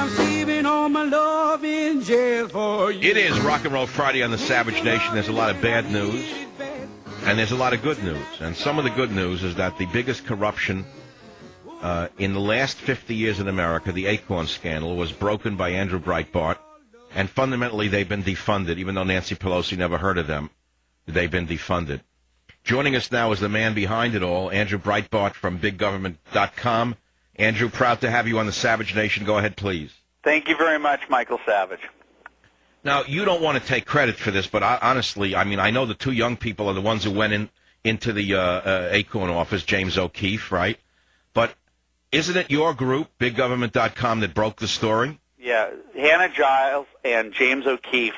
I'm saving all my love in jail for you. It is Rock and Roll Friday on the Savage Nation. There's a lot of bad news, and there's a lot of good news. And some of the good news is that the biggest corruption in the last 50 years in America, the ACORN scandal, was broken by Andrew Breitbart, and fundamentally they've been defunded, even though Nancy Pelosi never heard of them. They've been defunded. Joining us now is the man behind it all, Andrew Breitbart from BigGovernment.com. Andrew, proud to have you on the Savage Nation. Go ahead, please. Thank you very much, Michael Savage. Now, you don't want to take credit for this, but honestly, I mean, I know the two young people are the ones who went into the ACORN office, James O'Keefe, right? But isn't it your group, BigGovernment.com, that broke the story? Yeah, Hannah Giles and James O'Keefe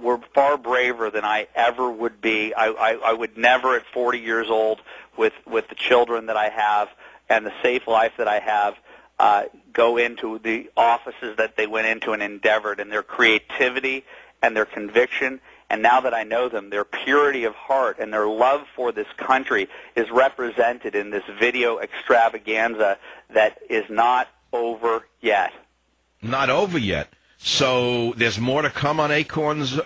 were far braver than I ever would be. I would never, at 40 years old, with the children that I have and the safe life that I have, go into the offices that they went into and endeavored, and their creativity and their conviction. And now that I know them, their purity of heart and their love for this country is represented in this video extravaganza that is not over yet. Not over yet. So there's more to come on ACORN's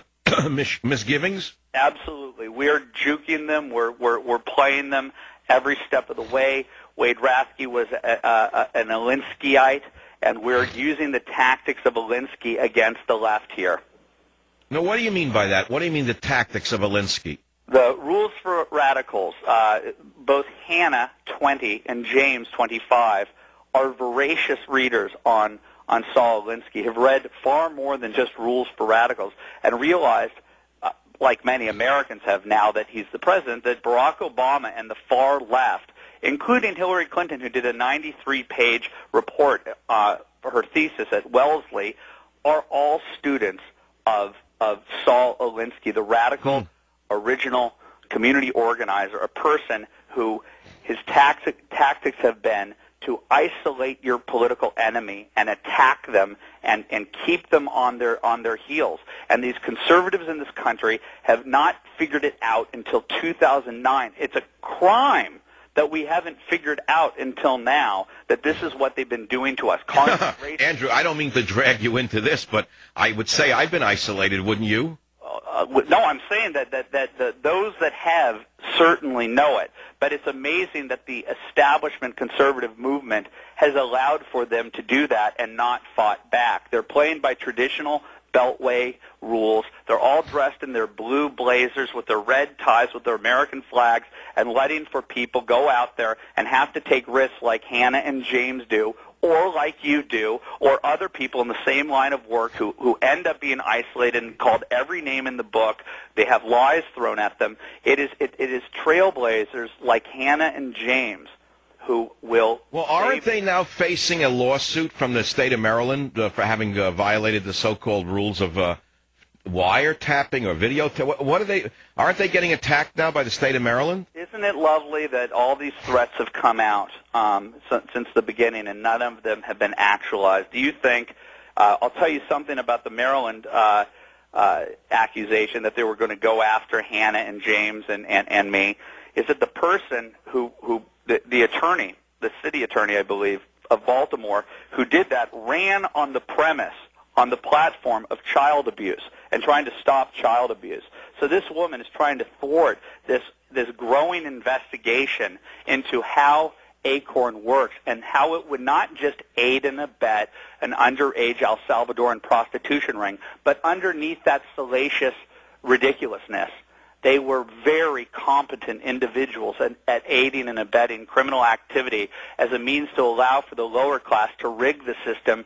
misgivings? Absolutely. We're juking them. We're playing them every step of the way. Wade Rathke was an Alinskyite, and we're using the tactics of Alinsky against the left here. Now, what do you mean by that? What do you mean the tactics of Alinsky? The rules for radicals, both Hannah, 20, and James, 25, are voracious readers on Saul Alinsky, have read far more than just rules for radicals, and realized, like many Americans have now that he's the president, that Barack Obama and the far left, including Hillary Clinton, who did a 93-page report for her thesis at Wellesley, are all students of Saul Alinsky, the radical, original community organizer, a person who his tactics have been to isolate your political enemy and attack them and keep them on their heels. And these conservatives in this country have not figured it out until 2009. It's a crime that we haven't figured out until now that this is what they've been doing to us. Andrew, I don't mean to drag you into this, but I would say I've been isolated, wouldn't you? No, I'm saying that those that have certainly know it. But it's amazing that the establishment conservative movement has allowed for them to do that and not fought back. They're playing by traditional Beltway rules. They're all dressed in their blue blazers with their red ties with their American flags and letting for people go out there and have to take risks like Hannah and James do, or like you do, or other people in the same line of work who end up being isolated and called every name in the book. They have lies thrown at them. It is trailblazers like Hannah and James who will... Well, aren't they now facing a lawsuit from the state of Maryland for having violated the so-called rules of wiretapping or video? What are they? Aren't they getting attacked now by the state of Maryland? Isn't it lovely that all these threats have come out since the beginning and none of them have been actualized? Do you think... I'll tell you something about the Maryland accusation that they were going to go after Hannah and James and me, is that the person who the attorney, the city attorney, I believe, of Baltimore, who did that, ran on the premise, on the platform of child abuse and trying to stop child abuse. So this woman is trying to thwart this growing investigation into how ACORN works and how it would not just aid and abet an underage El Salvadoran prostitution ring, but underneath that salacious ridiculousness, they were very competent individuals at aiding and abetting criminal activity as a means to allow for the lower class to rig the system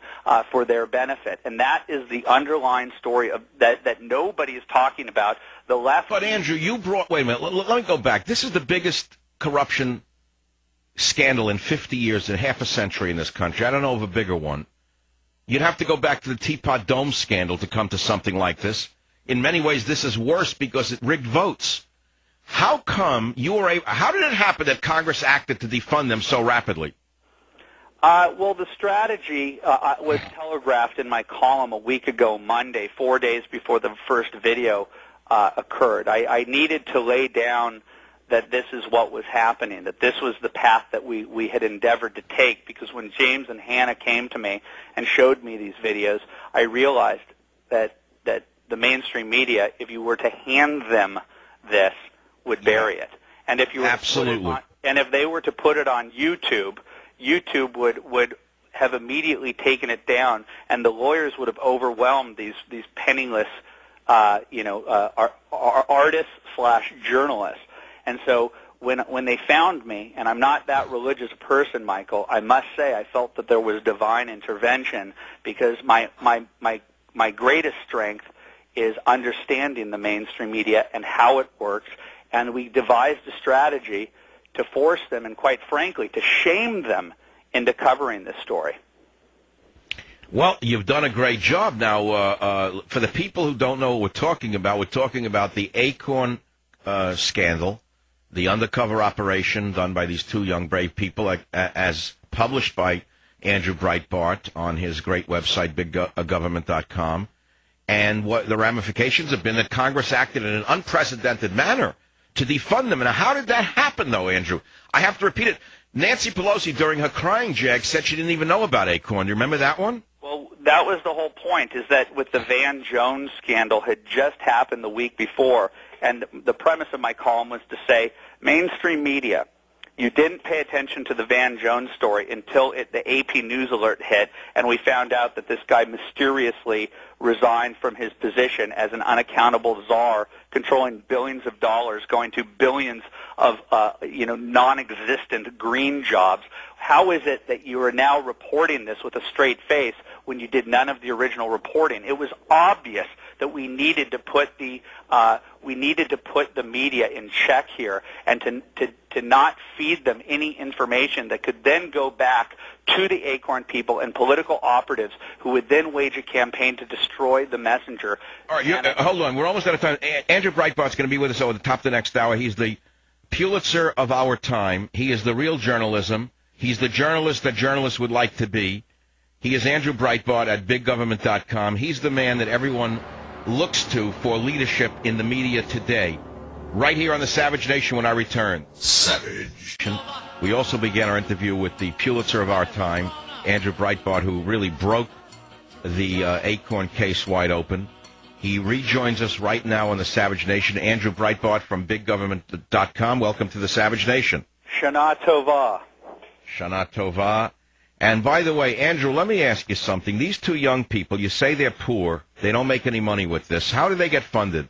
for their benefit. And that is the underlying story of that nobody is talking about. The left... But, Andrew, you brought... Wait a minute. Let me go back. This is the biggest corruption scandal in 50 years, in half a century in this country. I don't know of a bigger one. You'd have to go back to the Teapot Dome scandal to come to something like this. In many ways, this is worse because it rigged votes. How come you were able... How did it happen that Congress acted to defund them so rapidly? Well, the strategy was telegraphed in my column a week ago, Monday, 4 days before the first video occurred. I needed to lay down that this is what was happening, that this was the path that we had endeavored to take, because when James and Hannah came to me and showed me these videos, I realized that the mainstream media, if you were to hand them this, would bury it. And if you were Absolutely. and if they were to put it on YouTube, YouTube would have immediately taken it down, and the lawyers would have overwhelmed these penniless artists/journalists. And so when they found me, and I'm not that religious a person, Michael, I must say I felt that there was divine intervention, because my greatest strength is understanding the mainstream media and how it works, and we devised a strategy to force them, and quite frankly, to shame them into covering this story. Well, you've done a great job. Now, for the people who don't know what we're talking about the ACORN scandal, the undercover operation done by these two young, brave people, as published by Andrew Breitbart on his great website, biggovernment.com. And what the ramifications have been that Congress acted in an unprecedented manner to defund them. And how did that happen, though, Andrew? I have to repeat it. Nancy Pelosi, during her crying jag, said she didn't even know about ACORN. Do you remember that one? Well, that was the whole point, is that with the Van Jones scandal had just happened the week before, and the premise of my column was to say, mainstream media, you didn't pay attention to the Van Jones story until the AP News alert hit, and we found out that this guy mysteriously resigned from his position as an unaccountable czar, controlling billions of dollars, going to billions of non-existent green jobs. How is it that you are now reporting this with a straight face when you did none of the original reporting? It was obvious that we needed to put the media in check here, and to not feed them any information that could then go back to the ACORN people and political operatives who would then wage a campaign to destroy the messenger. All right, hold on. We're almost out of time. Andrew Breitbart's going to be with us over the top of the next hour. He's the Pulitzer of our time. He is the real journalism. He's the journalist that journalists would like to be. He is Andrew Breitbart at biggovernment.com. He's the man that everyone looks to for leadership in the media today. Right here on the Savage Nation when I return. Savage. We also began our interview with the Pulitzer of our time, Andrew Breitbart, who really broke the ACORN case wide open. He rejoins us right now on the Savage Nation. Andrew Breitbart from biggovernment.com. Welcome to the Savage Nation. Shana Tova. Shana Tova. And by the way, Andrew, let me ask you something. These two young people, you say they're poor. They don't make any money with this. How do they get funded?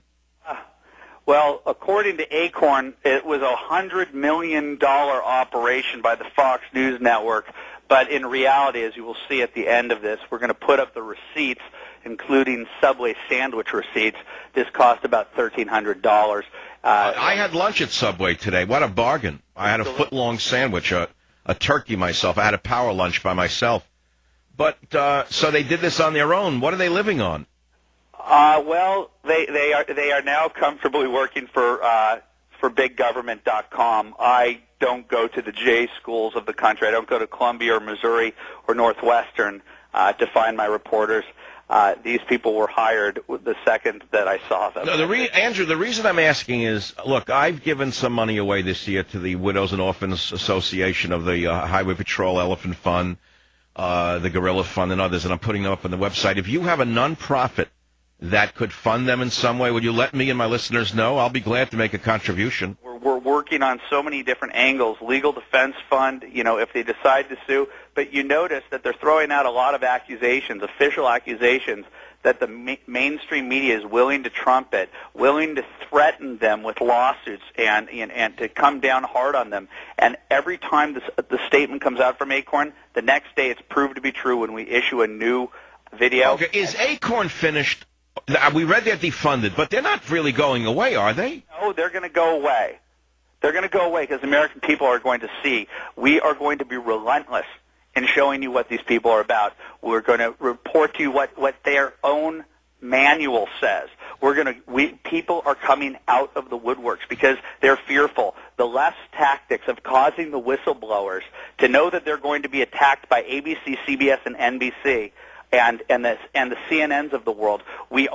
Well, according to ACORN, it was a $100 million operation by the Fox News Network. But in reality, as you will see at the end of this, we're going to put up the receipts, including Subway sandwich receipts. This cost about $1,300. I had lunch at Subway today. What a bargain. I had a foot-long sandwich, a turkey myself. I had a power lunch by myself. But so they did this on their own. What are they living on? Well, they are now comfortably working for biggovernment.com. I don't go to the J schools of the country. I don't go to Columbia or Missouri or Northwestern to find my reporters. These people were hired the second that I saw them. No, Andrew, the reason I'm asking is, look, I've given some money away this year to the Widows and Orphans Association of the Highway Patrol, Elephant Fund, the Gorilla Fund, and others, and I'm putting them up on the website. If you have a nonprofit that could fund them in some way, would you let me and my listeners know? I'll be glad to make a contribution. We're working on so many different angles. Legal Defense Fund, if they decide to sue. But you notice that they're throwing out a lot of accusations, official accusations, that the mainstream media is willing to trumpet, willing to threaten them with lawsuits and to come down hard on them. And every time the statement comes out from ACORN, the next day it's proved to be true when we issue a new video. Okay, is ACORN finished? We read they're defunded, but they're not really going away, are they? No, they're going to go away. They're going to go away because the American people are going to see. We are going to be relentless in showing you what these people are about. We're going to report to you what their own manual says. People are coming out of the woodworks because they're fearful. The left's tactics of causing the whistleblowers to know that they're going to be attacked by ABC, CBS, and NBC. And the CNNs of the world. We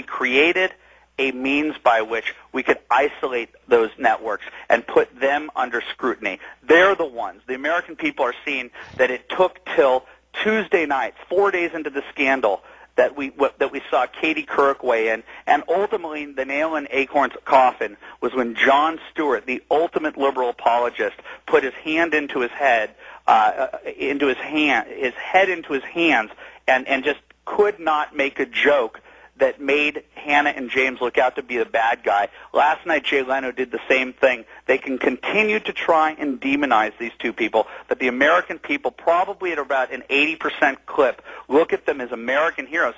created a means by which we could isolate those networks and put them under scrutiny. They're the ones. The American people are seeing that it took till Tuesday night, 4 days into the scandal, that we saw Katie Couric weigh in, and ultimately the nail in ACORN's coffin was when Jon Stewart, the ultimate liberal apologist, put his hand into his head, into his hands, and just could not make a joke that made Hannah and James look out to be the bad guy. Last night, Jay Leno did the same thing. They can continue to try and demonize these two people, but the American people, probably at about an 80% clip, look at them as American heroes.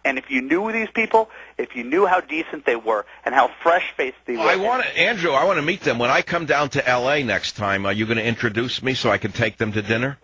And if you knew these people, if you knew how decent they were and how fresh-faced they were. Andrew, I want to meet them. When I come down to L.A. next time, are you going to introduce me so I can take them to dinner?